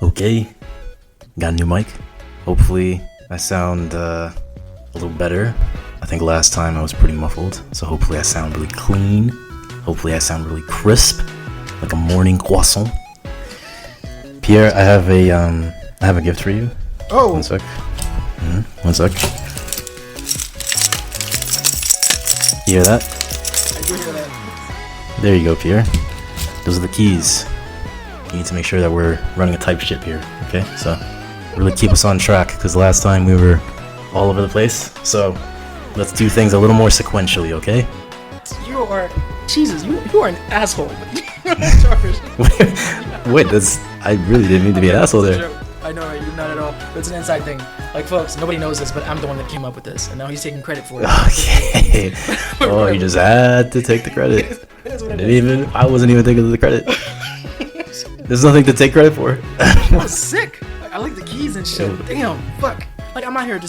Okay, got a new mic. Hopefully I sound a little better. I think last time I was pretty muffled, so hopefully I sound really clean. Hopefully I sound really crisp, like a morning croissant. Pierre, I have a gift for you. Oh. One sec. One sec. You hear that? I do hear that. There you go, Pierre. Those are the keys. You need to make sure that we're running a tight ship here, okay? So, really keep us on track, because last time we were all over the place. So, let's do things a little more sequentially, okay? You are... Jesus, you are an asshole. Wait, I really didn't mean to be an asshole there. I know, you're not at all. It's an inside thing. Like, folks, nobody knows this, but I'm the one that came up with this, and now he's taking credit for it. Okay. Oh, you just had to take the credit. I wasn't even thinking of the credit. There's nothing to take credit for. That's sick. I like the keys and shit. Damn, fuck. Like, I'm out here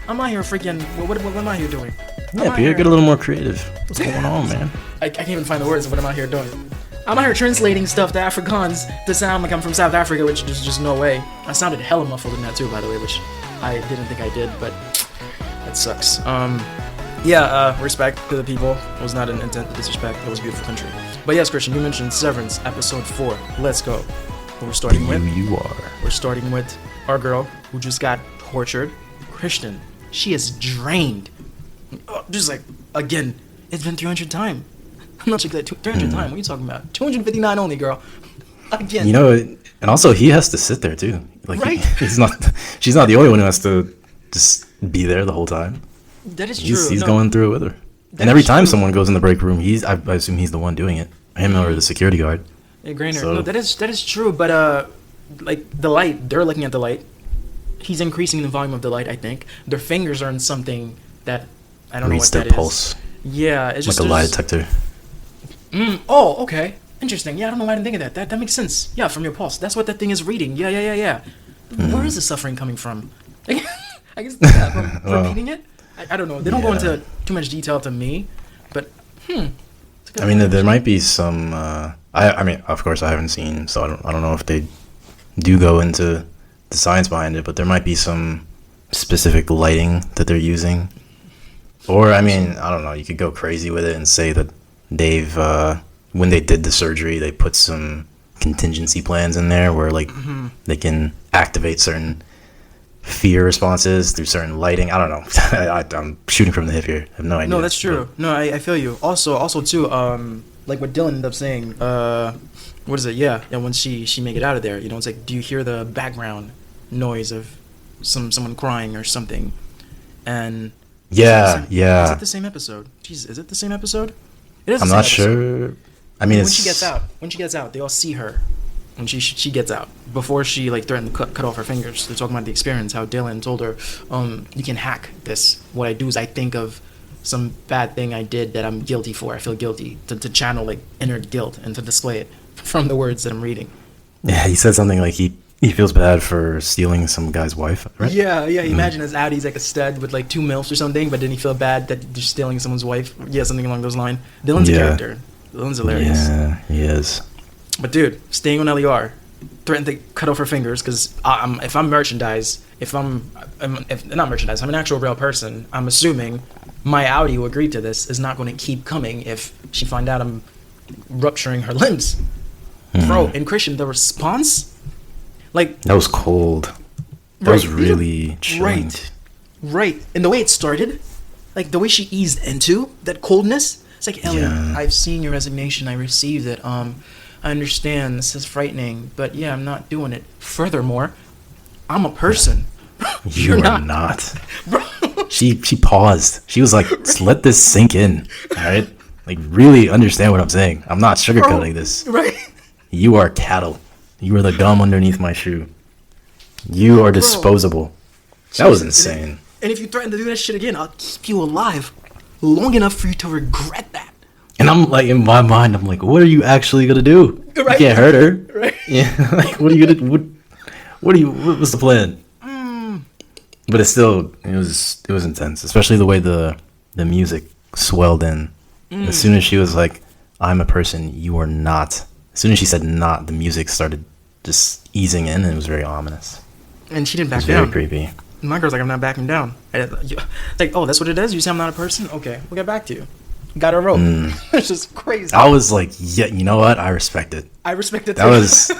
I'm out here freaking, what am I here doing? Yeah, Pierre, get a little more creative. What's going on, man? I can't even find the words of what I'm out here doing. I'm out here translating stuff to Afrikaans to sound like I'm from South Africa, which there's just no way. I sounded hella muffled in that too, by the way, which I didn't think I did, but that sucks. Respect to the people. It was not an intent to disrespect. It was a beautiful country. But yes, Christian, you mentioned Severance, episode 4. Let's go. What we're starting with. We're starting with our girl who just got tortured. Christian, she is drained. Just like, again, it's been 300 times. I'm not like that. 300 times. What are you talking about? 259 only, girl. Again. You know, and also he has to sit there too. Like, right? She's not the only one who has to just be there the whole time. That is true. He's going through it with her. And every time someone goes in the break room, I assume he's the one doing it. Him or the security guard. Yeah, Grainer. So. No, that is true. But like the light, they're looking at the light. He's increasing the volume of the light. I think their fingers are in something that I don't know what that is. Reads their pulse. Yeah, it's like just a lie detector. Oh, okay. Interesting. Yeah, I don't know why I didn't think of that. That makes sense. Yeah, from your pulse. That's what that thing is reading. Yeah. Where is the suffering coming from? I guess from reading it? I don't know. They don't go into too much detail to me, but I mean, there might be some. I mean, of course, I haven't seen, so I don't know if they do go into the science behind it, but there might be some specific lighting that they're using, or I mean, I don't know. You could go crazy with it and say that they've when they did the surgery, they put some contingency plans in there where like they can activate certain fear responses through certain lighting. I don't know. I'm shooting from the hip here. I have no idea. No, that's true. No, I feel you. Also too, like what Dylan ended up saying, what is it? Yeah, when she make it out of there, you know, it's like, do you hear the background noise of someone crying or something? And is it the same episode? Jeez, is it the same episode? It is. I'm not sure. I mean, when she gets out, they all see her. When she gets out, before she like threatened to cut off her fingers, they're talking about the experience. How Dylan told her, "You can hack this. What I do is I think of some bad thing I did that I'm guilty for. I feel guilty to channel like inner guilt and to display it from the words that I'm reading." Yeah, he said something like he feels bad for stealing some guy's wife, right? Yeah. Imagine his out, he's like a stud with like 2 MILFs or something, but then he feel bad that you're stealing someone's wife. Yeah, something along those lines. Dylan's a character. Dylan's hilarious. Yeah, he is. But dude, staying on LER, threatened to cut off her fingers because if I'm merchandise, if not merchandise, I'm an actual real person. I'm assuming my Audi who agreed to this is not going to keep coming if she find out I'm rupturing her limbs. Bro, and Christian, the response, like that was cold. That was really chilling. Right, and the way it started, like the way she eased into that coldness, it's like, Ellie, I've seen your resignation. I received it. I understand this is frightening, but yeah, I'm not doing it. Furthermore, I'm a person. You're not. Bro. She paused. She was like, let this sink in. All right? Like, really understand what I'm saying. I'm not sugarcoating this. Right. You are cattle. You are the gum underneath my shoe. You are disposable. That was insane. And if you threaten to do that shit again, I'll keep you alive long enough for you to regret that. And I'm like, in my mind, I'm like, what are you actually gonna do? Right. You can't hurt her. Right. Yeah. Like, what are you gonna? What's the plan? But it was intense, especially the way the music swelled in. As soon as she was like, "I'm a person, you are not." As soon as she said "not," the music started just easing in, and it was very ominous. And she didn't It was back very down. creepy. My girl's like, I'm not backing down. Like, oh, that's what it is? You say I'm not a person? Okay, we'll get back to you. Got her rope. It's just crazy. I was like, yeah, you know what? I respect it. I respect it too. That was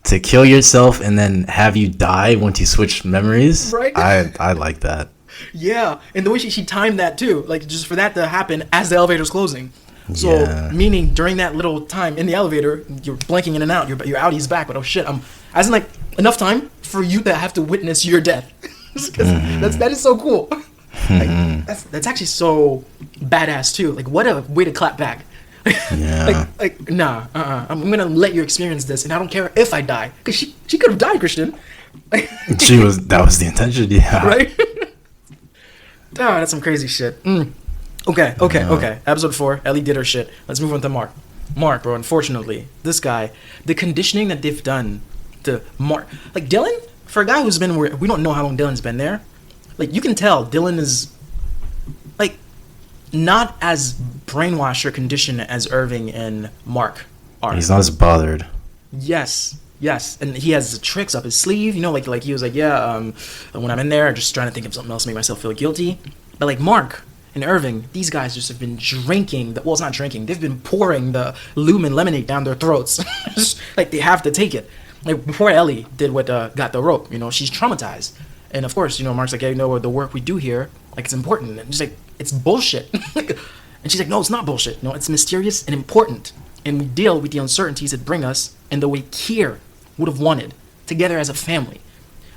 to kill yourself and then have you die once you switch memories. Right? I like that. Yeah, and the way she timed that too, like just for that to happen as the elevator's closing. So, Yeah. meaning during that little time in the elevator, you're blinking in and out, your outies back, but oh shit, as in like, enough time for you to have to witness your death. That is so cool. Like, that's actually so badass too. Like, what a way to clap back. Yeah. Nah, I'm gonna let you experience this, and I don't care if I die, because she could have died, Christian. That was the intention, yeah. Right? Oh, that's some crazy shit. Okay. Episode 4, Ellie did her shit. Let's move on to Mark. Mark, bro, unfortunately, this guy, the conditioning that they've done to Mark. Like, Dylan, for a guy who's been where, we don't know how long Dylan's been there, like, you can tell Dylan is, like, not as brainwashed or conditioned as Irving and Mark are. He's not as bothered. Yes, and he has the tricks up his sleeve, you know, like he was like, when I'm in there, I'm just trying to think of something else to make myself feel guilty. But like Mark and Irving, these guys just have been drinking, well, it's not drinking, they've been pouring the lumen lemonade down their throats. Just, like, they have to take it. Like, before Ellie did what got the rope, you know, she's traumatized. And of course, you know, Mark's like, yeah, you know, the work we do here, like, it's important. And she's like, it's bullshit. And she's like, no, it's not bullshit. No, it's mysterious and important. And we deal with the uncertainties that bring us and the way Kier would have wanted, together as a family.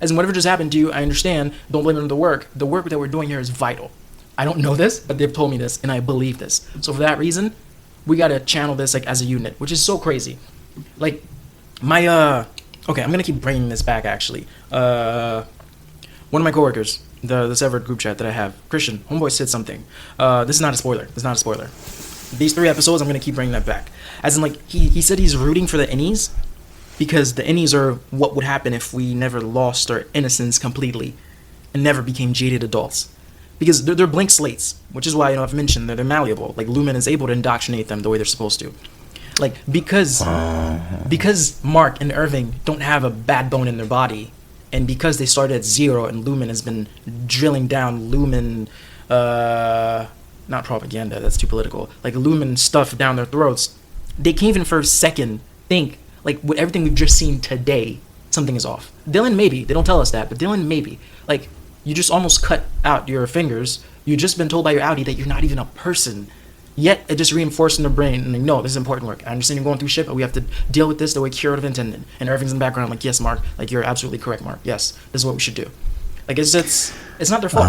As in, whatever just happened to you, I understand, don't blame it on the work. The work that we're doing here is vital. I don't know this, but they've told me this, and I believe this. So for that reason, we gotta channel this, like, as a unit, which is so crazy. Like, my, okay, I'm gonna keep bringing this back, actually. One of my coworkers, the severed group chat that I have, Christian, homeboy said something. This is not a spoiler. These 3 episodes, I'm gonna keep bringing that back. As in, like, he said he's rooting for the Innies, because the Innies are what would happen if we never lost our innocence completely and never became jaded adults. Because they're blank slates, which is why, you know, I've mentioned that they're malleable. Like, Lumen is able to indoctrinate them the way they're supposed to. Like, because Mark and Irving don't have a bad bone in their body, and because they started at 0 and Lumen has been drilling down Lumen, not propaganda, that's too political, like Lumen stuff down their throats, they can't even for a second think, like, with everything we've just seen today, something is off. Dylan, maybe. They don't tell us that, but Dylan, maybe. Like, you just almost cut out your fingers. You've just been told by your outie that you're not even a person. Yet, it just reinforced in the brain, and like, no, this is important work. I understand you're going through shit, but we have to deal with this the way Kier would have intended. And Irving's in the background, like, yes, Mark, like, you're absolutely correct, Mark. Yes, this is what we should do. Like, it's not their fault.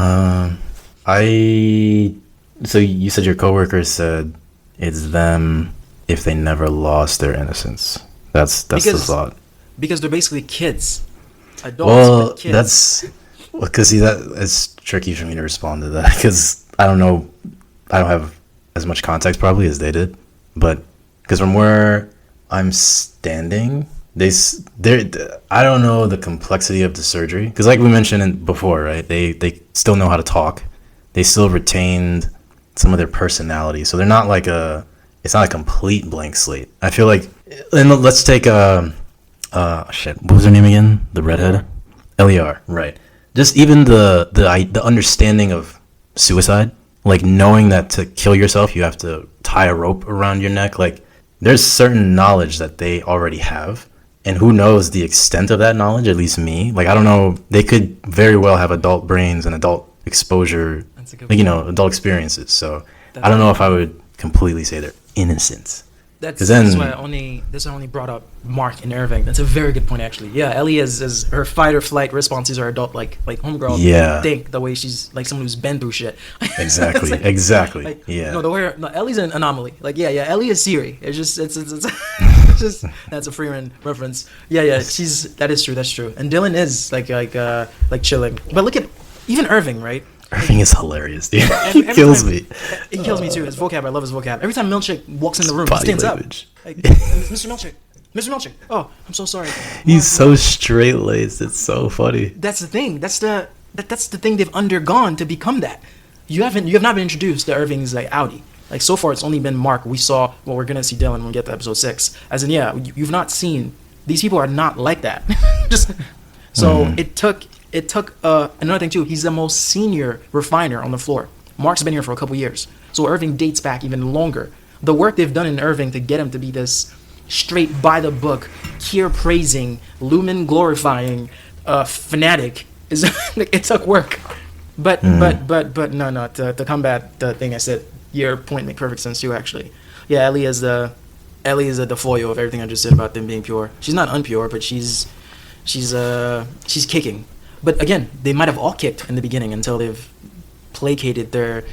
So you said your coworker said it's them if they never lost their innocence. That's the thought. Because they're basically kids. Adults, Well, but kids. that's because see that it's tricky for me to respond to that because I don't know, I don't have as much context probably as they did, but because from where I'm standing, I don't know the complexity of the surgery because like we mentioned before, right? They still know how to talk, they still retained some of their personality, so they're not like it's not a complete blank slate. I feel like, and let's take what was her name again? The redhead? L.E.R. Right. Just even the understanding of suicide, like knowing that to kill yourself you have to tie a rope around your neck. Like there's certain knowledge that they already have, and who knows the extent of that knowledge? At least me. Like I don't know. They could very well have adult brains and adult exposure, like, you know, adult experiences. So I don't know if I would completely say they're innocent. That's why I only brought up Mark and Irving. That's a very good point, actually. Yeah, Ellie is her fight or flight responses are adult, like homegirl. Yeah. Think the way she's like someone who's been through shit. Exactly. Like, exactly. Like, yeah. No, Ellie's an anomaly. Like yeah, Ellie is Siri. It's just it's just that's a Freeman reference. Yeah, that is true. That's true. And Dylan is like chilling. But look at even Irving, right? Irving is hilarious, dude. He kills me. He kills me too. His vocab, I love his vocab. Every time Milkshake walks in the room, he stands language. Up. Like, Mr. Milkshake. Oh, I'm so sorry. He's so straight laced. It's so funny. That's the thing. That's the thing they've undergone to become that. You have not been introduced to Irving's like outie. Like so far, it's only been Mark. We saw. Well, we're gonna see Dylan when we get to episode 6. As in, yeah, you've not seen These people are not like that. Just so it took another thing too. He's the most senior refiner on the floor. Mark's been here for a couple years, so Irving dates back even longer. The work they've done in Irving to get him to be this straight by the book, Kier praising, Lumen glorifying, fanatic is it took work. But no, to combat the thing I said, your point makes perfect sense too. Actually, yeah, Ellie is the foil of everything I just said about them being pure. She's not unpure, but she's kicking. But again, they might have all kicked in the beginning until they've placated their,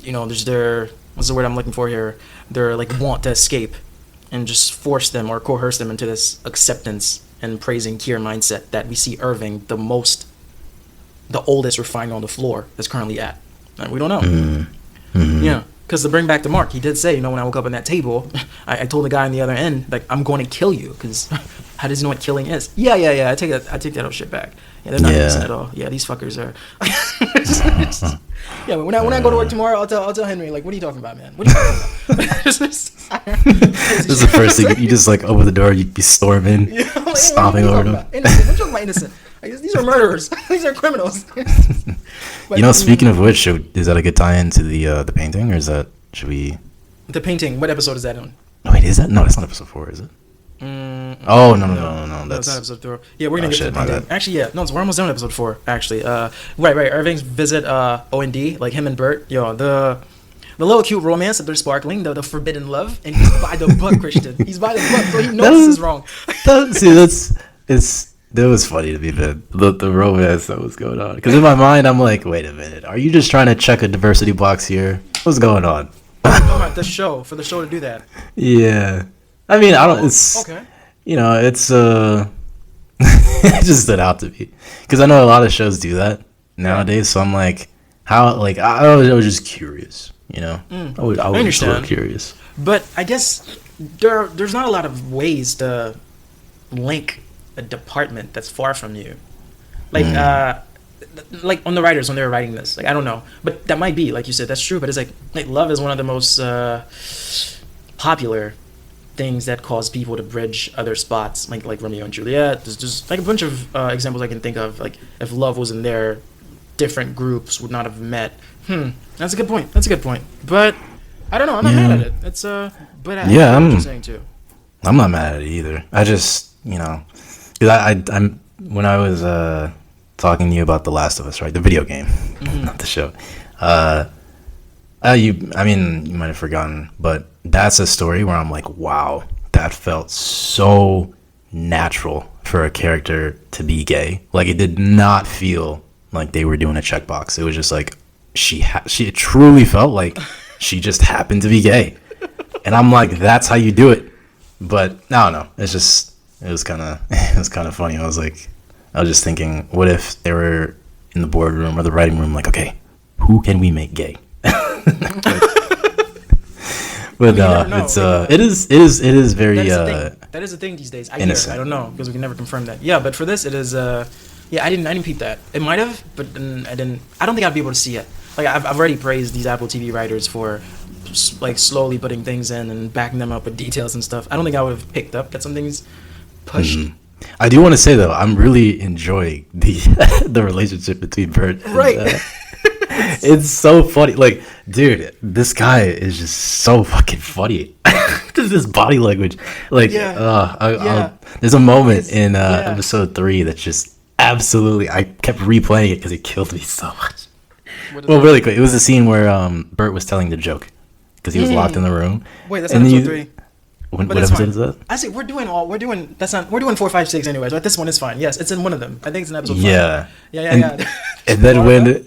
there's their, what's the word I'm looking for here? Their like want to escape, and just force them or coerce them into this acceptance and praising Kier mindset that we see Irving the oldest refiner on the floor that's currently at. And we don't know. Mm-hmm. Yeah. Because to bring back to Mark, he did say, when I woke up on that table, I told the guy on the other end, like, I'm going to kill you. Because how does he know what killing is? Yeah. I take that whole shit back. Yeah, they're not innocent at all. Yeah, these fuckers are. Yeah, when I go to work tomorrow, I'll tell Henry, like, what are you talking about, man? What are you talking about? This is the first thing. You just, like, open the door, you'd be storming, like, stomping over them. Innocent. I'm talking about innocent. These are murderers. These are criminals. But, speaking of which, is that a good tie-in to the painting, or should we? The painting. What episode is that on? Oh, wait, is that? No, that's not episode 4, is it? No. That's not episode 4. Yeah, we're gonna get to the painting. Actually, yeah, no, we're almost done with episode 4. Actually, right. Irving's visit, O&D, like him and Burt. The little cute romance that they're sparkling, the forbidden love, and he's by the book, Christian. He's by the book, so he knows this is wrong. That was funny to me, man. The romance that was going on. Because in my mind, I'm like, wait a minute. Are you just trying to check a diversity box here? What's going on? For the show to do that. Yeah. I mean, I don't... It's... Okay. It's... It just stood out to me. Because I know a lot of shows do that nowadays. So I'm like, how... Like, I was just curious, I was just a little curious. But I guess there's not a lot of ways to link a department that's far from you, like on the writers when they were writing this, like I don't know, but that might be, like you said, that's true. But it's like love is one of the most popular things that cause people to bridge other spots, like Romeo and Juliet. There's just like a bunch of examples I can think of. Like if love wasn't there, different groups would not have met. That's a good point. But I don't know. I'm not mad at it. It's but I know what you're saying too. I'm not mad at it either. I just because I'm when I was talking to you about The Last of Us, right? The video game, not the show. You might have forgotten, but that's a story where I'm like, wow, that felt so natural for a character to be gay. Like it did not feel like they were doing a checkbox. It was just like it truly felt like she just happened to be gay, and I'm like, that's how you do it. But I don't know. It was kind of funny. I was just thinking, what if they were in the boardroom or the writing room, like, okay, who can we make gay? But it is very that is a thing these days. I don't know because we can never confirm that. Yeah, but for this it is I didn't peep that. It might have, but I didn't. I don't think I'd be able to see it. Like I've already praised these Apple TV writers for like slowly putting things in and backing them up with details and stuff. I don't think I would have picked up that some things pushed. I do want to say though, I'm really enjoying the relationship between Burt and it's so funny. Like, dude, this guy is just so fucking funny. Just his body language. Like, there's a moment in episode 3 that's just absolutely, I kept replaying it because it killed me so much. Well, really quick, it was the scene where Burt was telling the joke because he was locked in the room. Wait, that's episode 3. What episode is that? I see. We're doing 4, 5, 6 anyways. But this one is fine. Yes, it's in one of them. I think it's in episode 5. Yeah. Yeah. And then when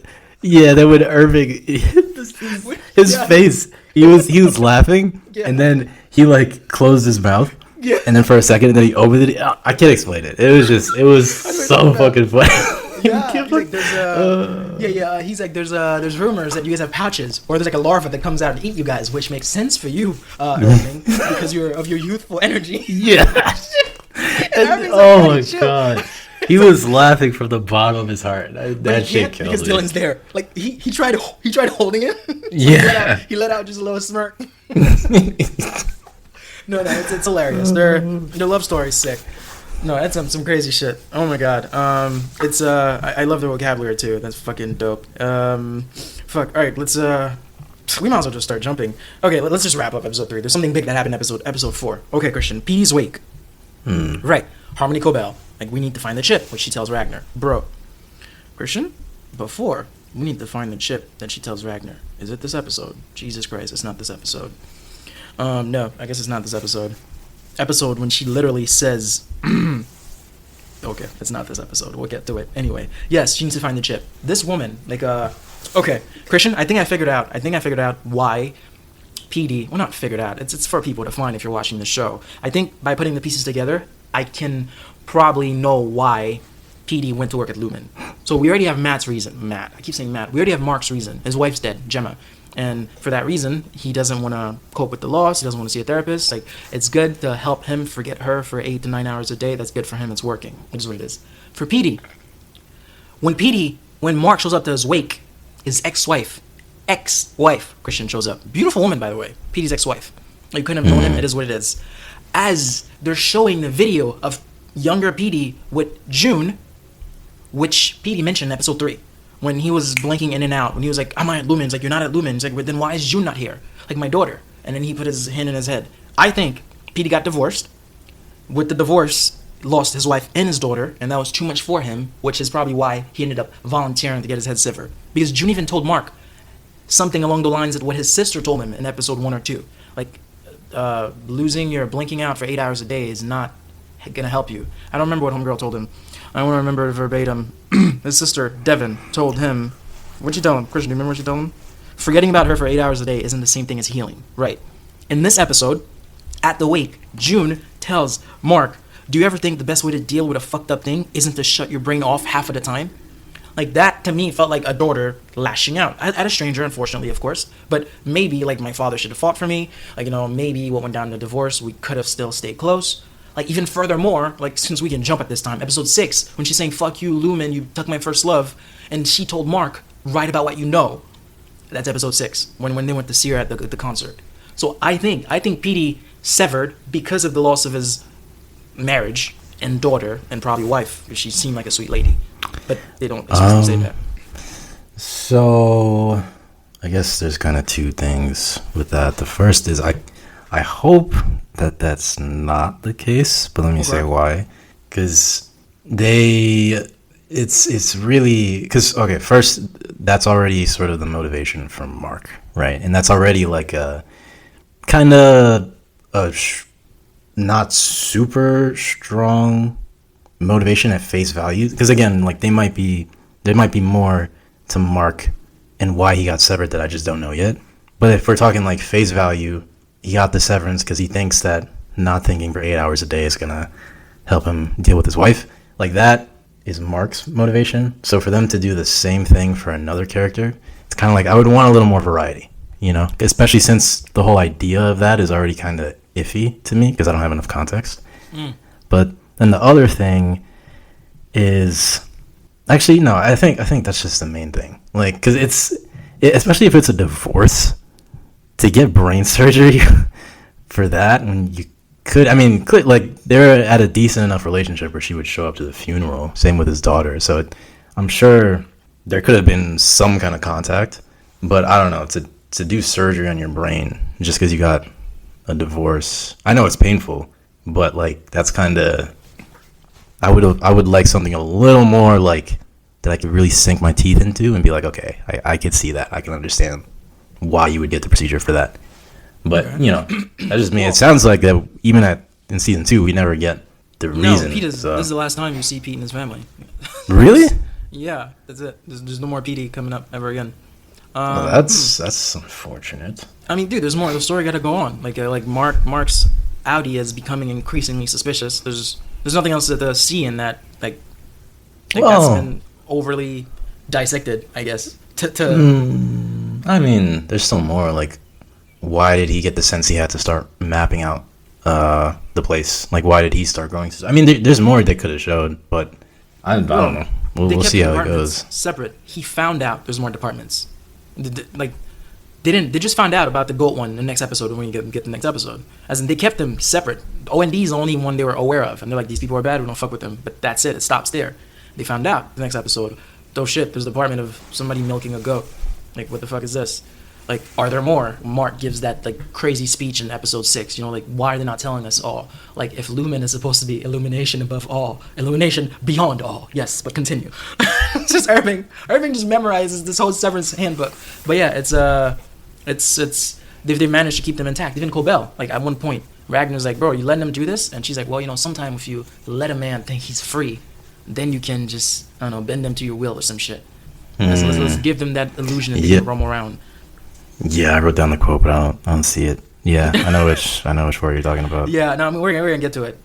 Irving, his face, he was laughing, and then he like closed his mouth, and then for a second, and then he opened it. I can't explain it. It was so fucking funny. He's like, there's rumors that you guys have pouches, or there's like a larva that comes out and eat you guys, which makes sense for you, Irving, because of your youthful energy. Yeah. Oh my god. He was laughing from the bottom of his heart. That shit killed me. Because Dylan's there. Like he tried holding it. Yeah. He let out just a little smirk. No, it's hilarious. Their love story's sick. No, that's some crazy shit. Oh my god. It's I love the vocabulary too. That's fucking dope. Fuck. All right, let's we might as well just start jumping. Okay, let's just wrap up episode 3. There's something big that happened in episode 4. Okay, Christian. Petey's wake. Right. Harmony Cobel. Like, we need to find the chip, which she tells Ragnar. Bro. Christian, before we need to find the chip that she tells Ragnar. Is it this episode? Jesus Christ, it's not this episode. No, I guess it's not this episode. Episode when she literally says okay, it's not this episode. We'll get to it. Anyway, yes, she needs to find the chip. This woman, like, okay, Christian, I think I figured out why Petey, well, not figured out, it's for people to find if you're watching the show. I think by putting the pieces together, I can probably know why Petey went to work at Lumon. So we already have Matt's reason. I keep saying Matt. We already have Mark's reason. His wife's dead, Gemma. And for that reason, he doesn't want to cope with the loss. He doesn't want to see a therapist. Like, it's good to help him forget her for 8 to 9 hours a day. That's good for him. It's working, which is what it is. For Petey, when Mark shows up to his wake, his ex-wife, Christian, shows up. Beautiful woman, by the way. Petey's ex-wife. You couldn't have known him. It is what it is. As they're showing the video of younger Petey with June, which Petey mentioned in episode 3. When he was blinking in and out, when he was like, I'm at Lumon, he's like, you're not at Lumon. He's like, well, then why is June not here? Like, my daughter. And then he put his hand in his head. I think Petey got divorced. With the divorce, lost his wife and his daughter, and that was too much for him, which is probably why he ended up volunteering to get his head severed. Because June even told Mark something along the lines of what his sister told him in episode 1 or 2. Like, losing your blinking out for 8 hours a day is not gonna help you. I don't remember what homegirl told him. I want to remember verbatim. His sister, Devon, told him... What'd she tell him? Christian, do you remember what she told him? Forgetting about her for 8 hours a day isn't the same thing as healing. Right. In this episode, at the wake, June tells Mark, do you ever think the best way to deal with a fucked up thing isn't to shut your brain off half of the time? Like, that, to me, felt like a daughter lashing out. At a stranger, unfortunately, of course. But maybe, like, my father should have fought for me. Like, you know, maybe what went down in the divorce, we could have still stayed close. Like, even furthermore, like, since we can jump at this time, episode 6, when she's saying, fuck you, Lumon, you took my first love, and she told Mark, write about what you know. That's episode 6, when they went to see her at the concert. So I think Petey severed because of the loss of his marriage and daughter and probably wife. She seemed like a sweet lady. But they don't say that. So, I guess there's kind of two things with that. The first is I hope that that's not the case, but let me say why. Because it's really, because, okay, first, that's already sort of the motivation from Mark, right? And that's already like a kind of not super strong motivation at face value. Because again, like there might be more to Mark and why he got severed that I just don't know yet. But if we're talking like face value, he got the severance because he thinks that not thinking for 8 hours a day is going to help him deal with his wife. Like, that is Mark's motivation. So for them to do the same thing for another character, it's kind of like I would want a little more variety, you know? Especially since the whole idea of that is already kind of iffy to me because I don't have enough context. But then the other thing is... Actually, no, I think that's just the main thing. Like, because especially if it's a divorce, to get brain surgery for that when you could, like, they're at a decent enough relationship where she would show up to the funeral. Same with his daughter. So I'm sure there could have been some kind of contact, but I don't know, to do surgery on your brain just because you got a divorce. I know it's painful, but like that's kind of, I would like something a little more like that I could really sink my teeth into and be like, okay, I could see that. I can understand why you would get the procedure for that. But, okay. You know, that's just me. It sounds like that even in season 2, we never get the reason. No, this is the last time you see Pete and his family. Really? Yeah, that's it. There's no more Petey coming up ever again. That's unfortunate. I mean, dude, there's more. The story got to go on. Like Mark's Audi is becoming increasingly suspicious. There's nothing else to see in that. Like that's been overly dissected, I guess. I mean, there's still more. Like, why did he get the sense he had to start mapping out the place? Like, why did he start going? I mean, there's more they could have showed, but I don't know. We'll see how it goes. Separate. He found out there's more departments. Like, They just found out about the goat one in the next episode when you get the next episode. As in, they kept them separate. O&D is the only one they were aware of. And they're like, these people are bad, we don't fuck with them. But that's it. It stops there. They found out the next episode. Oh shit, there's a department of somebody milking a goat. Like, what the fuck is this? Like, are there more? Mark gives that, like, crazy speech in episode 6. You know, like, why are they not telling us all? Like, if lumen is supposed to be illumination above all, illumination beyond all. Yes, but continue. It's just Irving. Irving just memorizes this whole Severance handbook. But yeah, they've managed to keep them intact. Even Cobel, like, at one point, Ragnar's like, bro, you letting them do this? And she's like, well, you know, sometime if you let a man think he's free, then you can just, I don't know, bend them to your will or some shit. Let's give them that illusion that they can roam around. Yeah, I wrote down the quote, but I don't see it. Yeah, I know which word you're talking about. Yeah, no, I mean, we're gonna get to it.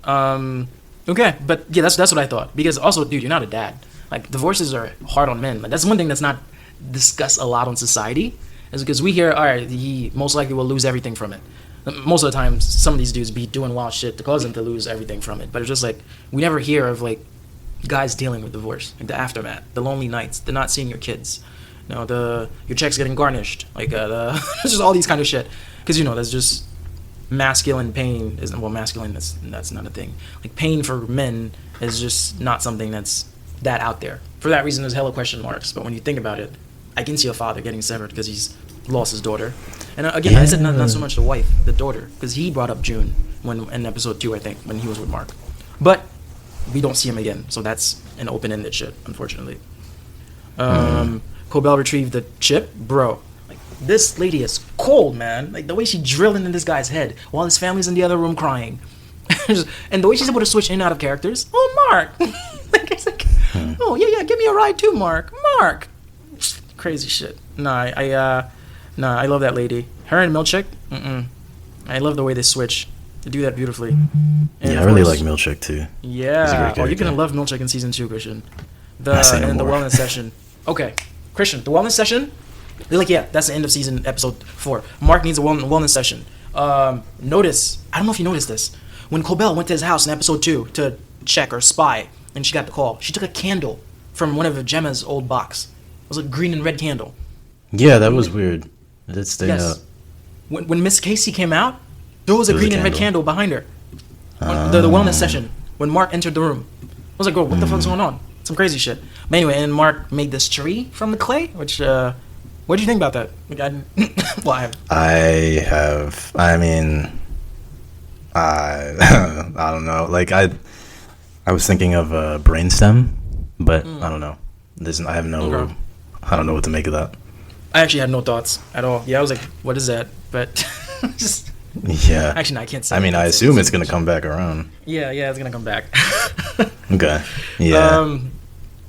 Okay, but yeah, that's what I thought. Because also, dude, you're not a dad. Like, divorces are hard on men. Like, that's one thing that's not discussed a lot in society. Is because we hear, all right, he most likely will lose everything from it. Most of the time, some of these dudes be doing wild shit to cause him to lose everything from it. But it's just like, we never hear of, like, guys dealing with divorce, like the aftermath, the lonely nights, the not seeing your kids, you know, your checks getting garnished, like there's just all these kind of shit. Because, you know, there's just masculine pain isn't, well, masculine, that's not a thing. Like, pain for men is just not something that's that out there. For that reason, there's hella question marks. But when you think about it, I can see a father getting severed because he's lost his daughter. And again, I said not so much the wife, the daughter, because he brought up June when in episode 2, I think, when he was with Mark. But we don't see him again, so that's an open-ended shit, unfortunately. Cobel retrieved the chip, bro. Like, this lady is cold, man. Like, the way she drilled into this guy's head while his family's in the other room crying, and the way she's able to switch in and out of characters. Oh, Mark. Like, it's like, oh yeah, give me a ride too, Mark. Crazy shit. I love that lady. Her and Milchick. I love the way they switch. They do that beautifully. And yeah, I really like Milchick too. Yeah. Oh, you're gonna love Milchick in season 2, Christian. The wellness session. Okay, Christian, the wellness session. They're like, yeah, that's the end of episode 4. Mark needs a wellness session. Notice, I don't know if you noticed this. When Cobel went to his house in episode 2 to check or spy, and she got the call, she took a candle from one of Gemma's old box. It was a green and red candle. Yeah, that was weird. It did stay up. When Miss Casey came out, there was a green and red candle behind her. The wellness session, when Mark entered the room. I was like, bro, what the fuck's going on? Some crazy shit. But anyway, and Mark made this tree from the clay, which, what do you think about that? Like, I don't know. Like, I was thinking of a brainstem, but I don't know. I don't know what to make of that. I actually had no thoughts at all. Yeah, I was like, what is that? But just... Yeah. Actually, no, I can't say. I mean, I assume it's going to come back around. Yeah, it's going to come back. Okay. Yeah.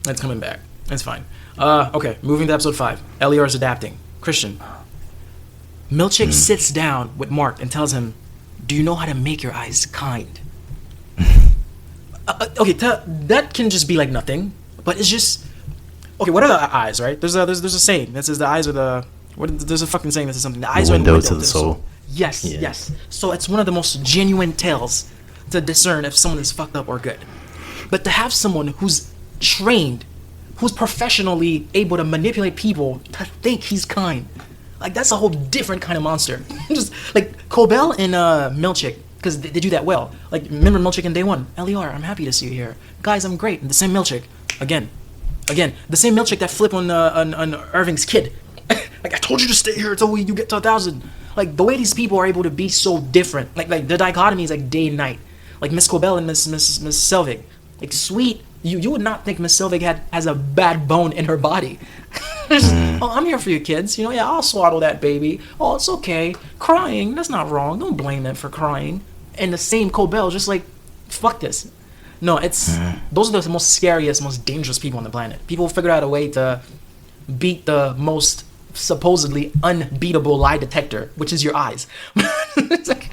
It's coming back. It's fine. Okay, moving to episode 5. Elior's adapting. Christian. Milchick sits down with Mark and tells him, do you know how to make your eyes kind? Okay, that can just be like nothing, but it's just... Okay, what are the eyes, right? There's a saying that says the eyes are the... There's a fucking saying that says something. The eyes are the window to the soul. Yes. So it's one of the most genuine tales to discern if someone is fucked up or good. But to have someone who's trained, who's professionally able to manipulate people to think he's kind, like, that's a whole different kind of monster. Just like Cobel and Milchick, because they do that well. Like, remember Milchick in Day 1? Elior, I'm happy to see you here. Guys, I'm great. And the same Milchick, again, the same Milchick that flipped on Irving's kid. Like, I told you to stay here until you get to 1,000. Like, the way these people are able to be so different. Like the dichotomy is like day and night. Like Miss Cobel and Miss Selvig. Like, sweet. You would not think Miss Selvig has a bad bone in her body. Oh, I'm here for you, kids. You know, yeah, I'll swaddle that baby. Oh, it's okay. Crying, that's not wrong. Don't blame them for crying. And the same Cobel, just like, fuck this. No, those are the most scariest, most dangerous people on the planet. People figured out a way to beat the most supposedly unbeatable lie detector, which is your eyes. It's like,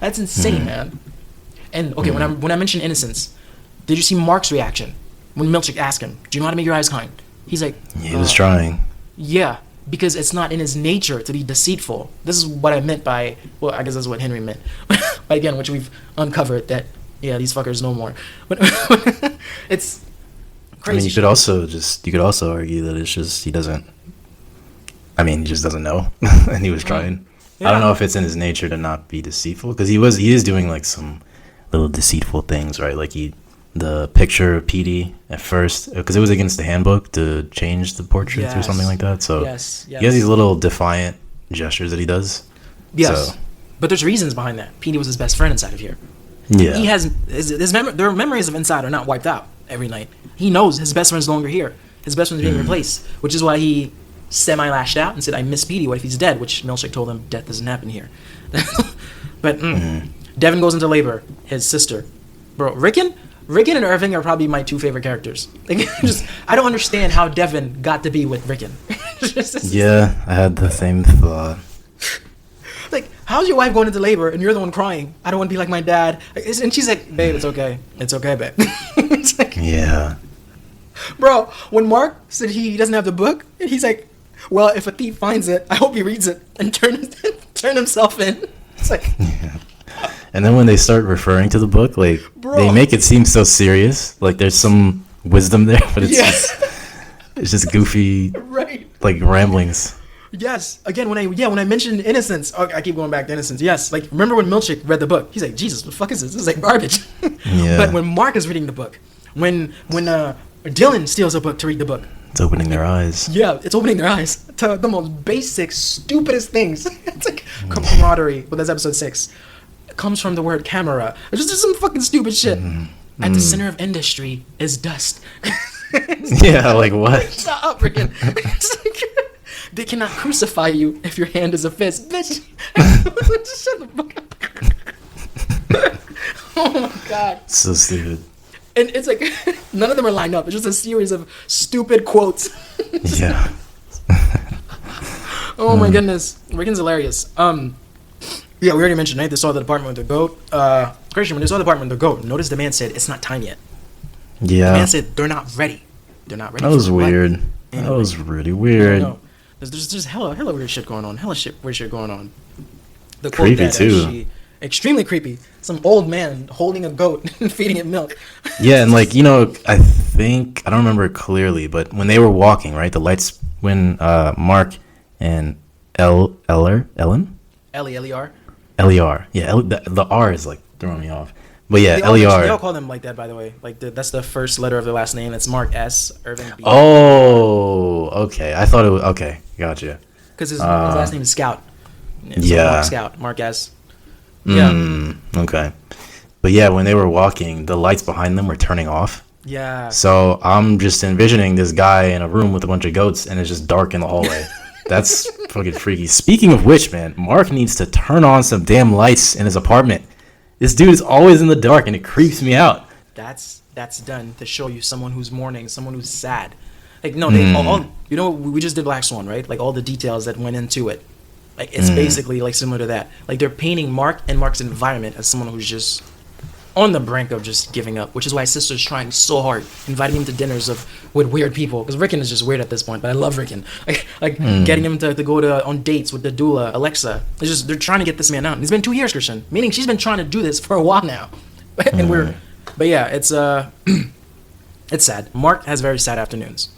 that's insane, man. And okay, when I mentioned innocence, did you see Mark's reaction when Milchick asked him, "Do you know how to make your eyes kind?" He's like, he was trying. Yeah, because it's not in his nature to be deceitful. This is what I meant by, well, I guess that's what Henry meant. But again, which we've uncovered that, yeah, these fuckers know more. But it's crazy. I mean, you could also argue that it's just he doesn't. I mean, he just doesn't know, and he was trying. Yeah. I don't know if it's in his nature to not be deceitful, because he is doing like some little deceitful things, right? Like the picture of Petey at first, because it was against the handbook to change the portraits or something like that. So he has these little defiant gestures that he does. Yes, so. But there's reasons behind that. Petey was his best friend inside of here. Yeah, he has their memories of inside are not wiped out every night. He knows his best friend's no longer here. His best friend's being replaced, which is why he semi-lashed out and said, "I miss Petey. What if he's dead?" Which Milkshake told him, "Death doesn't happen here." But Devon goes into labor. His sister, bro, Ricken and Irving are probably my two favorite characters. Like, I don't understand how Devon got to be with Ricken. Yeah, I had the same thought. Like, how's your wife going into labor and you're the one crying? I don't want to be like my dad. And she's like, "Babe, it's okay. It's okay, babe." It's like, yeah. Bro, when Mark said he doesn't have the book, and he's like, "Well, if a thief finds it, I hope he reads it and turn himself in." It's like, yeah. And then when they start referring to the book, like, they make it seem so serious. Like, there's some wisdom there, but it's just goofy, right? Like ramblings. Yes. Again, when I mentioned innocence, I keep going back to innocence. Yes. Like, remember when Milkshake read the book? He's like, "Jesus, what the fuck is this? This is like garbage." Yeah. But when Mark is reading the book, when Dylan steals a book to read the book, it's opening their eyes. Yeah, it's opening their eyes to the most basic, stupidest things. It's like camaraderie. Well, that's episode 6. It comes from the word camera. It's just some fucking stupid shit. At the center of industry is dust. Yeah, like what? Shut up, Ricken. They cannot crucify you if your hand is a fist. Bitch. Shut the fuck up. Oh my god. So stupid. And it's like, none of them are lined up. It's just a series of stupid quotes. Yeah. Oh my goodness. Ricken's hilarious. Yeah, we already mentioned, right? They saw the apartment with the goat. Christian, when they saw the apartment with the goat, notice the man said, "It's not time yet." Yeah. The man said, "They're not ready. They're not ready." That was weird. That was really weird. No. There's hella weird shit going on. Weird shit going on. The Creepy quote that too. Extremely creepy. Some old man holding a goat and feeding it milk. Yeah, and like, I think, I don't remember clearly, but when they were walking, right, the lights, when Mark and Ellen? L-E-R? L-E-R. Yeah, the R is like throwing me off. But yeah, They L-E-R. all call them like that, by the way. Like, that's the first letter of their last name. It's Mark S. Irving B. Oh, okay. I thought it was, okay, gotcha. Because his last name is Scout. Yeah. Mark Scout. Mark S. Yeah. Okay. But yeah, when they were walking, the lights behind them were turning off. Yeah. So I'm just envisioning this guy in a room with a bunch of goats, and it's just dark in the hallway. That's fucking freaky. Speaking of which, man, Mark needs to turn on some damn lights in his apartment. This dude is always in the dark, and it creeps me out. That's done to show you someone who's mourning, someone who's sad. Like, no, they all, we just did Black Swan, right? Like, all the details that went into it. Like, it's basically like similar to that. Like, they're painting Mark and Mark's environment as someone who's just on the brink of just giving up, which is why his sister's trying so hard, inviting him to dinners with weird people. Because Ricken is just weird at this point, but I love Ricken. Like getting him to go on dates with the doula, Alexa. It's just, they're trying to get this man out. And it's been 2 years, Christian. Meaning she's been trying to do this for a while now. But yeah, it's it's sad. Mark has very sad afternoons.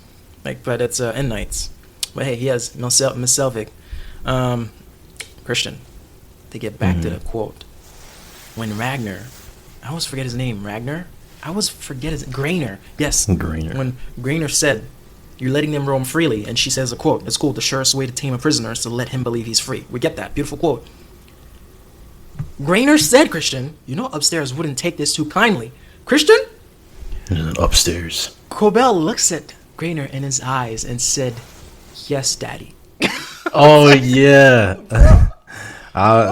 But it's and nights. But hey, he has Miss Selvig. Christian, to get back to the quote, when Ragnar, I always forget his name, Grainer. Yes, Grainer. When Grainer said, "You're letting them roam freely," and she says a quote, "It's cool. The surest way to tame a prisoner is to let him believe he's free." We get that beautiful quote. Grainer said, Christian, upstairs wouldn't take this too kindly. Christian, upstairs. Cobel looks at Grainer in his eyes and said, "Yes, Daddy." Oh yeah. That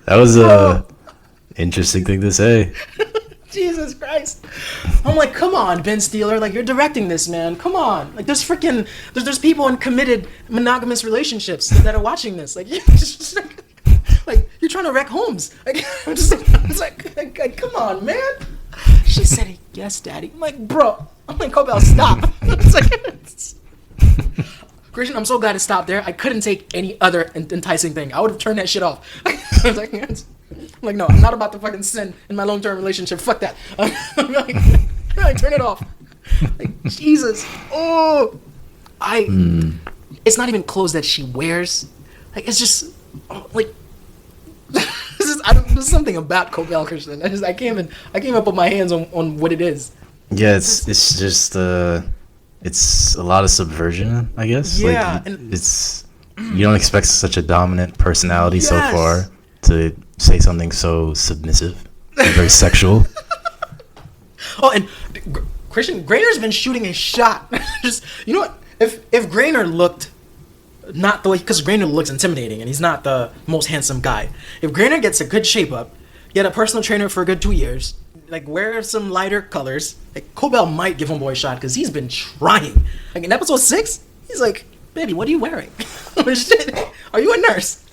was a interesting thing to say. Jesus Christ. I'm like, come on, Ben Stiller. Like, you're directing this, man. Come on. Like, there's people in committed monogamous relationships that are watching this. Like, like you're trying to wreck homes. Like, it's like, come on, man. She said, "Yes, Daddy." I'm like, bro. I'm like, Cobel, stop. It's like, Christian, I'm so glad it stopped there. I couldn't take any other enticing thing. I would have turned that shit off. I was like, I'm like, no, I'm not about to fucking sin in my long-term relationship. Fuck that. I'm like, turn it off. Like, Jesus. Oh, it's not even clothes that she wears. Like, it's just like there's something about Cobel, Christian. I can't even put my hands on what it is. Yeah, it's just it's a lot of subversion, I guess. Yeah, like, it's you don't expect such a dominant personality so Yes. far to say something so submissive and very sexual. Oh, and Christian Grainer's been shooting a shot. Just, you know what? If Grainer looked not the way, because Grainer looks intimidating and he's not the most handsome guy. If Grainer gets a good shape up, get a personal trainer for a good 2 years, like wear some lighter colors, like Cobel might give homeboy a shot because he's been trying. Like in episode 6, he's like, "Baby, what are you wearing? Are you a nurse?"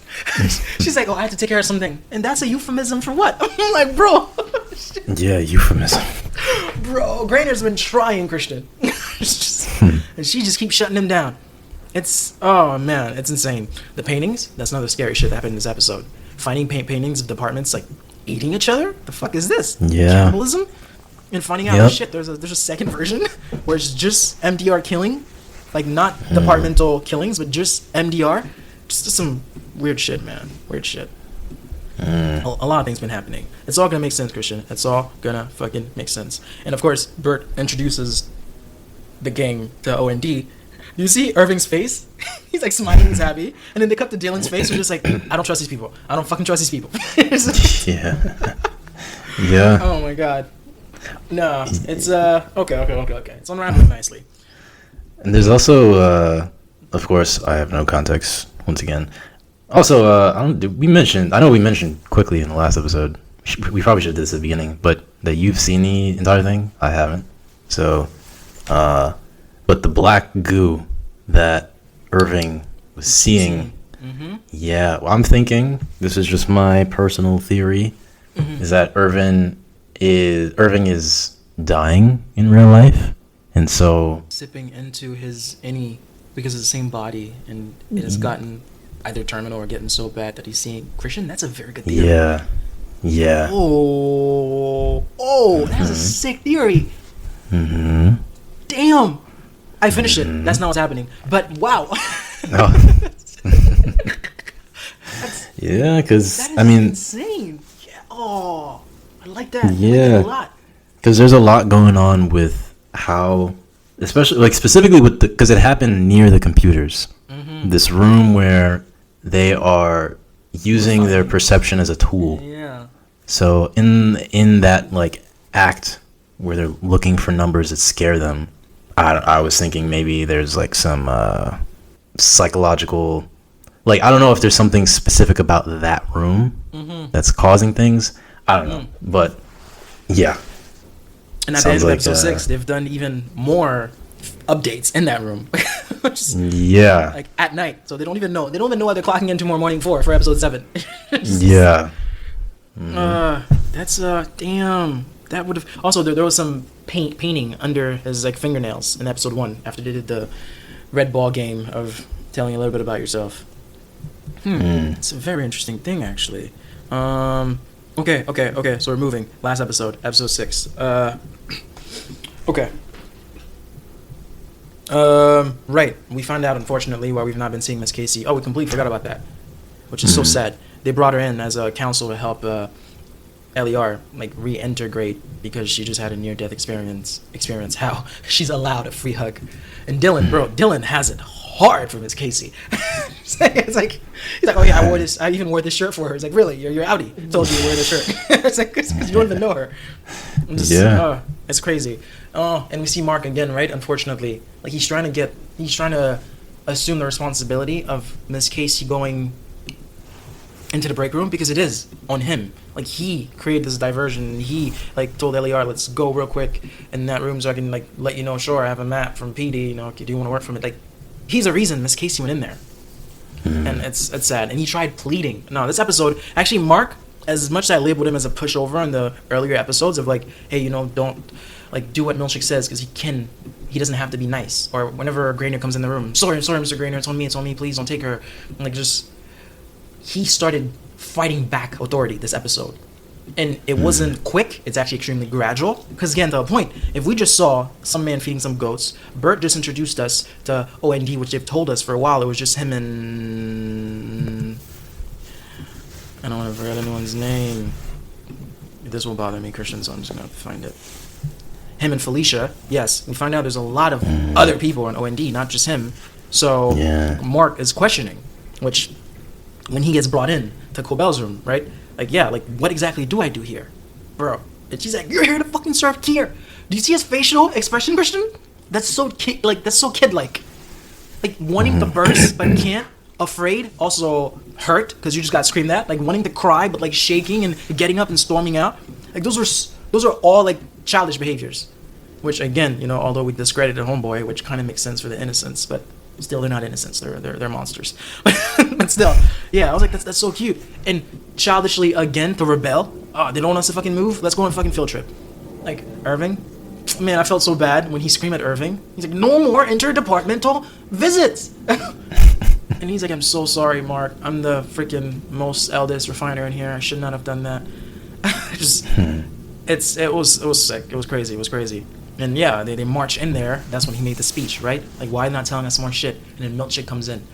She's like, "Oh, I have to take care of something," and that's a euphemism for what? I'm like, bro. Yeah, euphemism. Bro, Grainer's been trying, Christian. And she just keeps shutting him down. Oh man, it's insane. The paintings, that's another scary shit that happened in this episode. Finding paintings of departments like eating each other? The fuck is this? Yeah. Cannibalism? And finding out, shit, there's a second version where it's just MDR killing. Like not departmental killings, but just MDR. Just some weird shit, man. Weird shit. A lot of things been happening. It's all gonna make sense, Christian. It's all gonna fucking make sense. And of course, Burt introduces the gang to O&D. You see Irving's face? He's like smiling, he's happy. And then they cut to Dylan's face, who's just like, "I don't trust these people. I don't fucking trust these people." Yeah. Yeah. Oh my god. No, it's okay. It's unraveling nicely. And there's also, of course, I have no context once again. Also, I know we mentioned quickly in the last episode. We probably should have did this at the beginning, but that you've seen the entire thing. I haven't. So, but the black goo that Irving was seeing, yeah, well, I'm thinking this is just my personal theory, is that Irving is dying in real life, and so sipping into his Innie because it's the same body, and it has gotten either terminal or getting so bad that he's seeing Christian. That's a very good theory. Yeah. Oh, that's a sick theory. Damn. I finished it. That's not what's happening. But wow. Yeah, because That is I mean, insane. Yeah. Oh, I like that. Yeah. I like that a lot. because there's a lot going on with how, especially like specifically with because it happened near the computers. This room where they are using their perception as a tool. Yeah. So in that like act where they're looking for numbers that scare them, I was thinking maybe there's like some psychological, like I don't know if there's something specific about that room that's causing things. I don't know, but yeah. And at the end Sounds of like, episode 6, they've done even more updates in that room. Just, Yeah. like at night, so they don't even know. They don't even know why they're clocking in tomorrow morning for episode 7. Yeah. That's damn. That would have also there was some painting under his like fingernails in episode 1 after they did the red ball game of telling a little bit about yourself. It's a very interesting thing actually. Okay. So we're moving. Last episode 6. Okay. Right. We find out, unfortunately, why we've not been seeing Miss Casey. Oh, we completely forgot about that, which is so sad. They brought her in as a counsel to help LER like reintegrate because she just had a near-death experience. How she's allowed a free hug, and Dylan has it hard for Miss Casey. It's like he's like, oh yeah, I even wore this shirt for her. It's like, really, your outie told you to wear this shirt. It's like because you don't even know her. It's crazy. And we see Mark again, right? Unfortunately, like he's trying to assume the responsibility of Miss Casey going into the break room because it is on him. Like he created this diversion. He like told LER, let's go real quick in that room so I can like let you know. Sure, I have a map from Petey. You know, do you want to work from it? Like he's a reason Miss Casey went in there, and it's sad. And he tried pleading. No, this episode actually Mark. As much as I labeled him as a pushover in the earlier episodes of like, hey, you know, don't like do what Milchick says because he doesn't have to be nice. Or whenever Grainer comes in the room, sorry, Mr. Grainer, it's on me, please don't take her. And, like just he started fighting back authority this episode. And it wasn't quick. It's actually extremely gradual. Because again, to the point, if we just saw some man feeding some goats, Burt just introduced us to OND, which they've told us for a while. It was just him and... I don't want to forget anyone's name. This will bother me, Christian, so I'm just going to find it. Him and Felicia. Yes, we find out there's a lot of other people in OND, not just him. So Mark is questioning, which when he gets brought in to Cobel's room, right? Like, yeah, like, what exactly do I do here? Bro. And she's like, you're here to fucking serve Kier. Do you see his facial expression, Christian? That's so kid-like. Like, wanting to burst, but can't. Afraid, also hurt, because you just got screamed at. Like, wanting to cry, but, like, shaking and getting up and storming out. Like, those are all, like, childish behaviors. Which, again, you know, although we discredited Homeboy, which kind of makes sense for the innocents, but still, they're not innocents. They're monsters. But still, yeah, I was like, that's so cute. And childishly, again, to rebel. Oh, they don't want us to fucking move? Let's go on a fucking field trip. Like, Irving? Man, I felt so bad when he screamed at Irving. He's like, no more interdepartmental visits! And he's like, I'm so sorry, Mark. I'm the freaking most eldest refiner in here. I should not have done that. It was sick. It was crazy. And yeah, they march in there. That's when he made the speech, right? Like, why not telling us more shit? And then Milkshake comes in.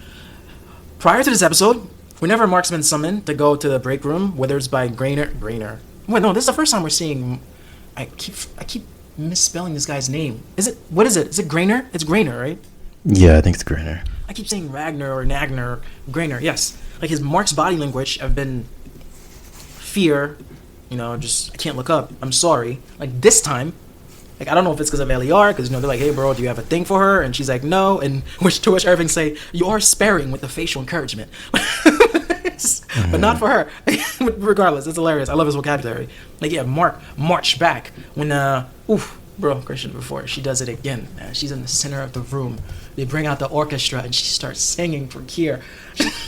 Prior to this episode, whenever Mark's been summoned to go to the break room, whether it's by Grainer. Wait, no, this is the first time we're seeing. I keep misspelling this guy's name. What is it? Is it Grainer? It's Grainer, right? Yeah, I think it's Grainer. I keep saying Ragnar or Nagnar. Grainer, yes. Like, his Mark's body language have been fear. You know, just, I can't look up. I'm sorry. Like, this time. Like, I don't know if it's because of LER, because, you know, they're like, hey, bro, do you have a thing for her? And she's like, no. And to which Irving say, you are sparing with the facial encouragement. But not for her. Regardless, it's hilarious. I love his vocabulary. Like, yeah, Mark marched back when, Christian, before she does it again. She's in the center of the room. They bring out the orchestra, and she starts singing for Kier.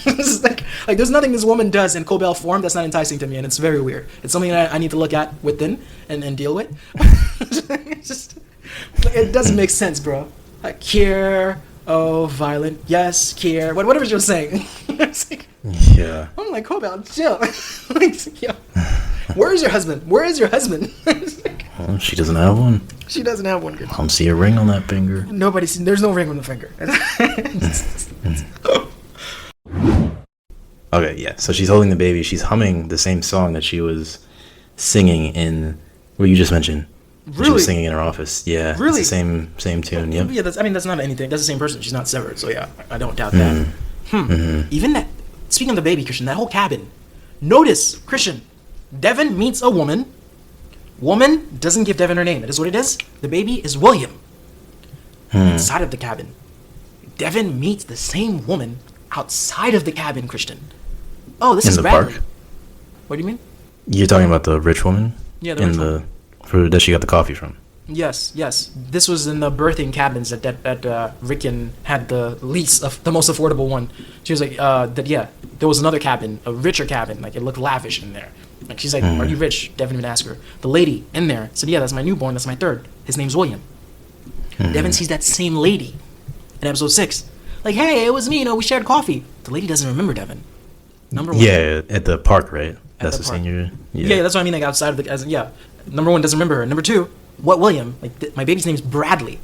It's like, there's nothing this woman does in Cobel form that's not enticing to me, and it's very weird. It's something that I need to look at within and deal with. It's just, it doesn't make sense, bro. Like, Kier, oh, violent, yes, Kier, whatever she was saying. Like, yeah. I'm like, Cobel, chill. Like, yo, where is your husband? Well, she doesn't have one. She doesn't have one. I don't see a ring on that finger. There's no ring on the finger. Okay, yeah. So she's holding the baby. She's humming the same song that she was singing in what you just mentioned. Really? She was singing in her office. Yeah. Really? It's the same tune. Yep. Yeah. That's not anything. That's the same person. She's not severed. So yeah, I don't doubt that. Even that. Speaking of the baby, Christian, that whole cabin. Notice, Christian, Devon meets a woman. Woman doesn't give Devon her name. That is what it is. The baby is William. Inside of the cabin. Devon meets the same woman outside of the cabin, Christian. Oh, this is in the Bradley. park. What do you mean? You're talking about the rich woman? Yeah, the rich woman. That she got the coffee from. Yes. This was in the birthing cabins that Ricken had the least of the most affordable one. She was like, there was another cabin, a richer cabin, like it looked lavish in there. Like she's like, are you rich? Devon would ask her. The lady in there said, yeah, that's my newborn, that's my third. His name's William. Devon sees that same lady in episode 6. Like, hey, it was me, we shared coffee. The lady doesn't remember Devon. Number 1. Yeah, at the park, right? That's the senior. Yeah, that's what I mean, like outside of the, Number 1 doesn't remember her. Number 2, what William? Like, my baby's name's Bradley.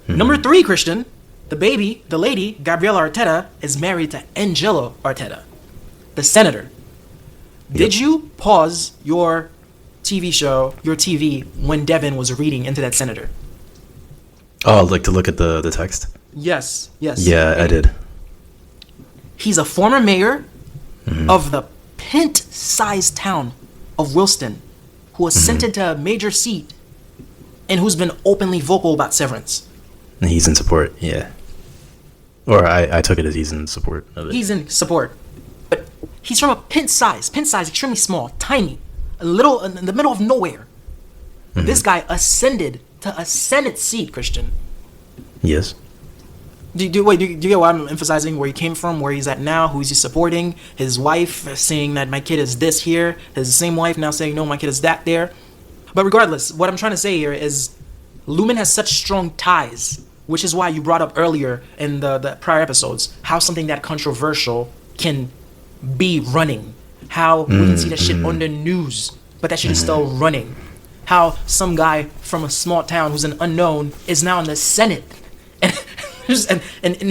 Number 3, Christian, the lady, Gabriela Arteta, is married to Angelo Arteta, the senator. Yep. Did you pause your TV, when Devon was reading into that senator? Oh, like to look at the text? Yes. Yeah, I did. He's a former mayor of the pint-sized town of Wilston, who ascended to a major seat and who's been openly vocal about severance. He's in support, yeah. Or I took it as he's in support of it. He's in support. But he's from a pint size, extremely small, tiny, a little in the middle of nowhere. This guy ascended to a Senate seat, Christian. Yes. Do you get what I'm emphasizing? Where he came from, where he's at now, who's he supporting? His wife saying that my kid is this here. His same wife now saying, no, my kid is that there. But regardless, what I'm trying to say here is Lumen has such strong ties, which is why you brought up earlier in the prior episodes how something that controversial can be running. How we can see that shit on the news, but that shit is still running. How some guy from a small town who's an unknown is now in the Senate and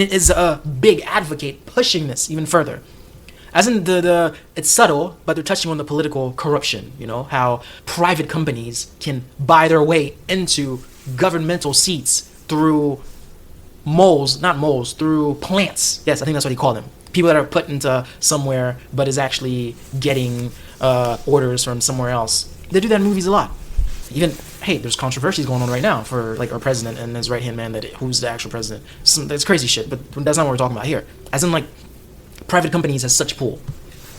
is a big advocate pushing this even further. As in the it's subtle, but they're touching on the political corruption, you know, how private companies can buy their way into governmental seats through through plants. Yes, I think that's what he called them. People that are put into somewhere but is actually getting orders from somewhere else. They do that in movies a lot. Even, hey, there's controversies going on right now for like our president and his right hand man who's the actual president. That's crazy shit, but that's not what we're talking about here. As in, like, private companies has such pull,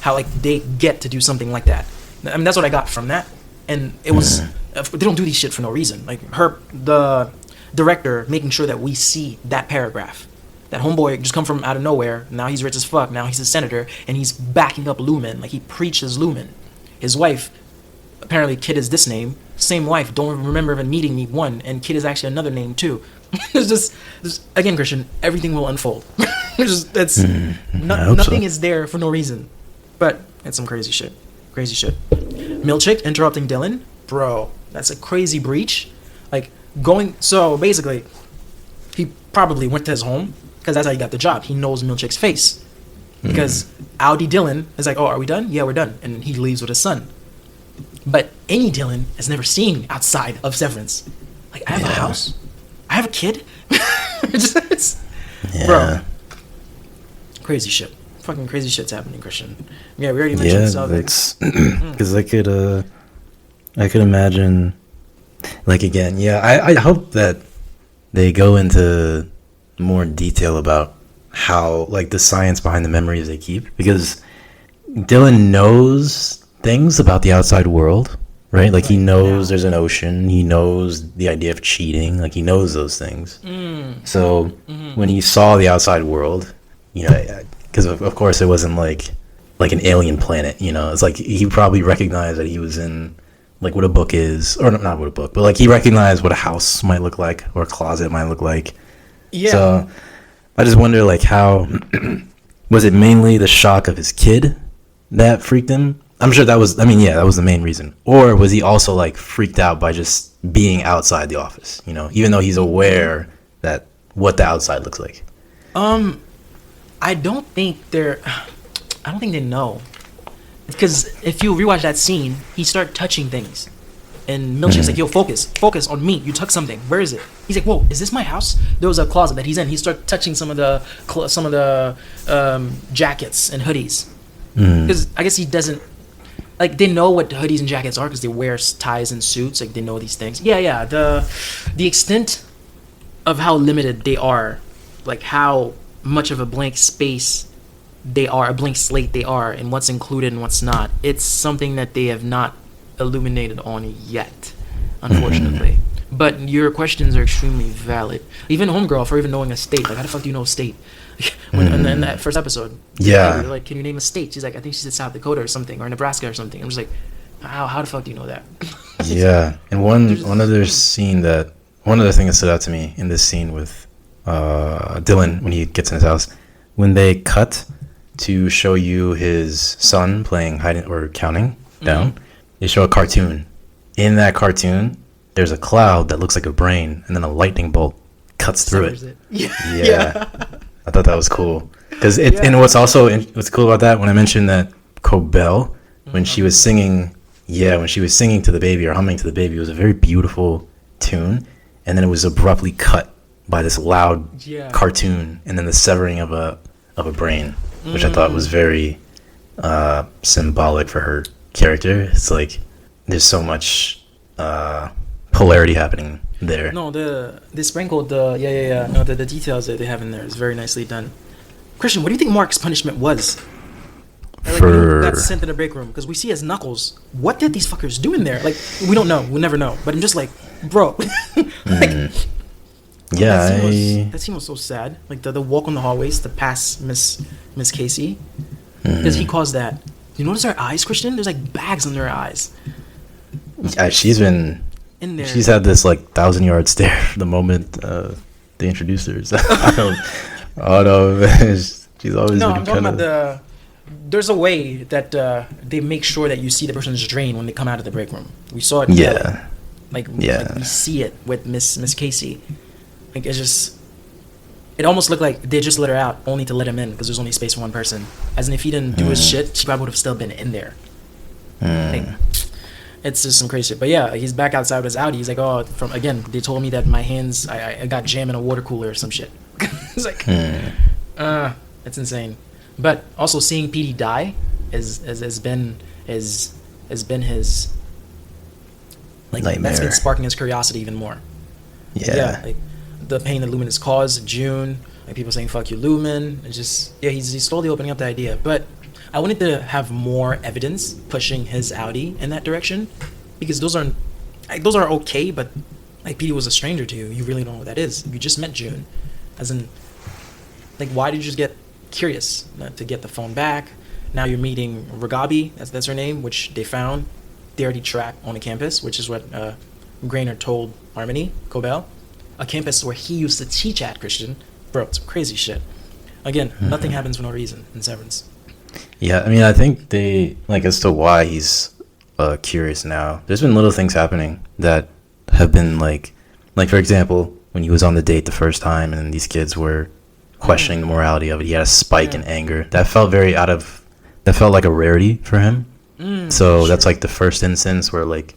how like they get to do something like that. I mean, that's what I got from that, and it was they don't do these shit for no reason. Like the director making sure that we see that paragraph, that homeboy just come from out of nowhere. Now he's rich as fuck. Now he's a senator and he's backing up Lumen, like he preaches Lumen. His wife, apparently Kid is this name, same wife. Don't remember even meeting me one, and Kid is actually another name too. It's just again, Christian, everything will unfold. Nothing is there for no reason, but it's some crazy shit. Milchick interrupting Dylan, bro, that's a crazy breach. Like so basically he probably went to his home because that's how he got the job. He knows Milchick's face because Audi Dylan is like, oh, are we done? Yeah, we're done. And he leaves with his son. But Innie Dylan has never seen outside of Severance. Like, I have a house, I have a kid. Bro, crazy shit. Fucking crazy shit's happening, Christian. Yeah, we already mentioned it's because I could imagine, like, again, I hope that they go into more detail about how, like, the science behind the memories they keep, because Dylan knows things about the outside world, right? Like, he knows there's an ocean, he knows the idea of cheating, like, he knows those things. So when he saw the outside world, you know, because of course it wasn't like an alien planet, you know, it's like he probably recognized that he was in, like, what a book is, or not what a book, but like he recognized what a house might look like or a closet might look like. So I just wonder, like, how was it mainly the shock of his kid that freaked him? I'm sure that was, that was the main reason. Or was he also, like, freaked out by just being outside the office, you know, even though he's aware that what the outside looks like? I don't think they know. Because if you rewatch that scene, he started touching things. And Milchick's like, yo, focus on me. You took something. Where is it? He's like, whoa, is this my house? There was a closet that he's in. He started touching some of the jackets and hoodies. Because I guess he doesn't, like, they know what the hoodies and jackets are because they wear ties and suits. Like, they know these things. The extent of how limited they are, like how much of a blank space they are, a blank slate they are, and what's included and what's not. It's something that they have not illuminated on yet, unfortunately. But your questions are extremely valid. Even Homegirl, for even knowing a state. Like, how the fuck do you know a state? In that first episode. Yeah. Like, can you name a state? She's like, I think she said South Dakota or something, or Nebraska or something. I'm just like, how the fuck do you know that? Yeah. And one other thing that stood out to me in this scene with Dylan when he gets in his house, when they cut to show you his son playing hiding or counting down, they show a cartoon. In that cartoon, there's a cloud that looks like a brain, and then a lightning bolt cuts through it. Yeah. I thought that was cool. Because and what's cool about that, when I mentioned that Cobel, when she was singing to the baby or humming to the baby, it was a very beautiful tune, and then it was abruptly cut by this loud cartoon, and then the severing of a brain, which I thought was very symbolic for her character. It's like there's so much polarity happening there. No, they sprinkled the details that they have in there is very nicely done. Christian, what do you think Mark's punishment was? Like, when he got sent to the break room, because we see his knuckles. What did these fuckers do in there? Like, we don't know. We'll never know. But I'm just like, bro. That scene was so sad. Like the walk on the hallways to pass Miss Casey, because he caused that. You notice her eyes, Christian? There's like bags under her eyes. Yeah, she's been in there. She's had this like 1,000-yard stare the moment they introduced her. So I don't know. She's always. No, I'm talking about there's a way that they make sure that you see the person's drain when they come out of the break room. We saw it. Yeah. Like we see it with Miss Casey. Like it's just, it almost looked like they just let her out only to let him in because there's only space for one person. As in, if he didn't do his shit, she probably would have still been in there. Like, it's just some crazy shit. But yeah, he's back outside with his Audi. He's like, oh, they told me that my hands, I got jammed in a water cooler or some shit. It's like, it's insane. But also seeing Petey die has been his like nightmare. That's been sparking his curiosity even more. Yeah, like the pain that Lumen has caused in June, like people saying "fuck you, Lumen." It's just he's slowly opening up the idea. But I wanted to have more evidence pushing his Audi in that direction, because those are okay, but like Petey was a stranger to you. You really don't know what that is. You just met June, as in, like, why did you just get curious to get the phone back? Now you're meeting Ragabi, that's her name, which they found. They already tracked on the campus, which is what Grainer told Harmony, Cobel. A campus where he used to teach at, Christian. Bro, it's crazy shit. Again, nothing happens for no reason in Severance. Yeah, I mean, I think they, like, as to why he's curious now, there's been little things happening that have been, like, for example, when he was on the date the first time and these kids were questioning the morality of it, he had a spike in anger. That felt like a rarity for him. So that's like the first instance where like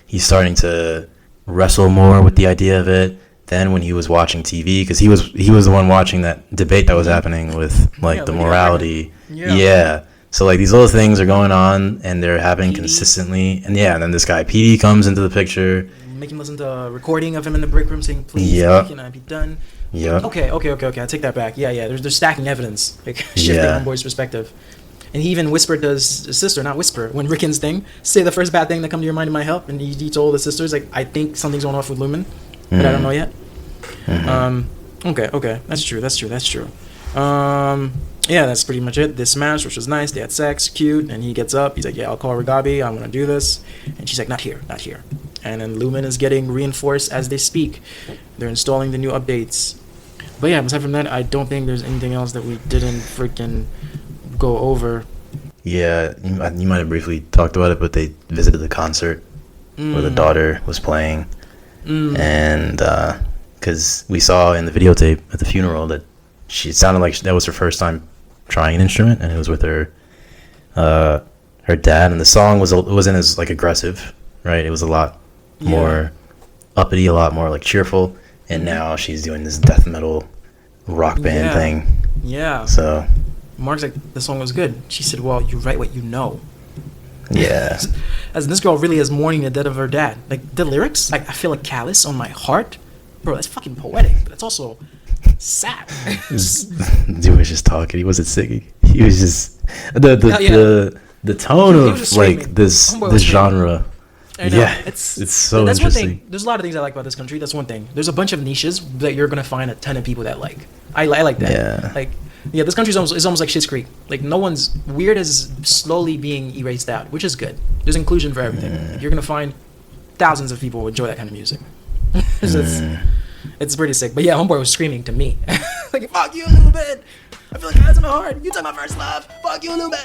he's starting to wrestle more with the idea of it. Then when he was watching TV, because he was the one watching that debate that was happening with like the morality. Yeah. So like these little things are going on and they're happening consistently. And and then this guy Petey comes into the picture. Make him listen to a recording of him in the break room saying, "Please, can I be done?" Yeah. Okay. I take that back. Yeah. They're stacking evidence, like shifting Homeboy's perspective. And he even whispered to his sister, not whisper, when Ricken's thing, say the first bad thing that come to your mind in my help. And he told his sisters, like, I think something's going off with Lumen, but I don't know yet. Okay. That's true. Yeah, that's pretty much it. They smashed, which was nice. They had sex, cute. And he gets up. He's like, yeah, I'll call Ragabi. I'm going to do this. And she's like, not here. And then Lumen is getting reinforced as they speak. They're installing the new updates. But yeah, aside from that, I don't think there's anything else that we didn't freaking go over. Yeah, you might have briefly talked about it, but they visited the concert where the daughter was playing. And because we saw in the videotape at the funeral that it sounded like that was her first time trying an instrument, and it was with her dad, and the song wasn't as like aggressive, right? It was a lot more uppity, a lot more like cheerful, and now she's doing this death metal rock band thing. Yeah. So Mark's like, the song was good. She said, well, you write what you know. Yeah. As this girl really is mourning the death of her dad. Like, the lyrics, like, I feel a callus on my heart. Bro, that's fucking poetic, but it's also sad. Dude was just talking. He wasn't singing. He was just the tone of like this genre. Yeah, it's so that's interesting. One thing. There's a lot of things I like about this country. That's one thing. There's a bunch of niches that you're gonna find a ton of people that like. I like that. Yeah. Like, yeah, this country is almost like Schitt's Creek. Like, no one's weird is slowly being erased out, which is good. There's inclusion for everything. You're gonna find thousands of people who enjoy that kind of music. It's pretty sick. But yeah, homeboy was screaming to me, like, "Fuck you a little bit. I feel like I had some hard. You took my first love. Fuck you a little bit."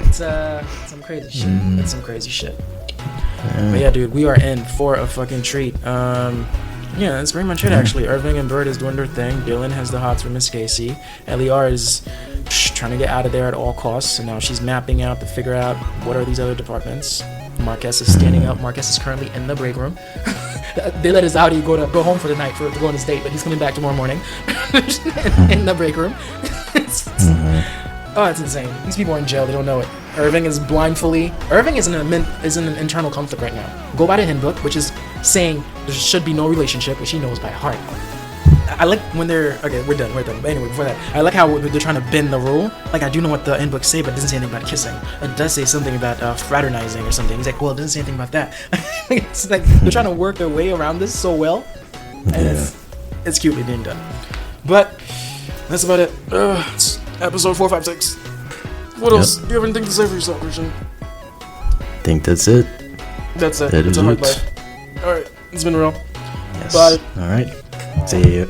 It's some crazy shit. It's some crazy shit. But yeah, dude, we are in for a fucking treat. Yeah, that's pretty much it, actually. Irving and Burt is doing their thing. Dylan has the hots for Miss Casey. LER is trying to get out of there at all costs, and now she's mapping out to figure out what are these other departments. Marquez is standing up. Marquez is currently in the break room. They let his Audi go home for the night to go on his date, but he's coming back tomorrow morning in the break room. Oh, it's insane. These people are in jail. They don't know it. Irving is Irving is in an internal conflict right now. Go by the handbook, which is saying there should be no relationship, which he knows by heart. I like when they're... Okay, we're done. But anyway, before that, I like how they're trying to bend the rule. Like, I do know what the handbook say, but it doesn't say anything about kissing. It does say something about fraternizing or something. He's like, well, it doesn't say anything about that. It's like they're trying to work their way around this so well. And it's cutely being done. But that's about it. It's episode 456. What else? Do you have anything to say for yourself, Christian? I think that's it. That's it. It's a hard life. Alright, it's been real. Yes. Bye. Alright. See you.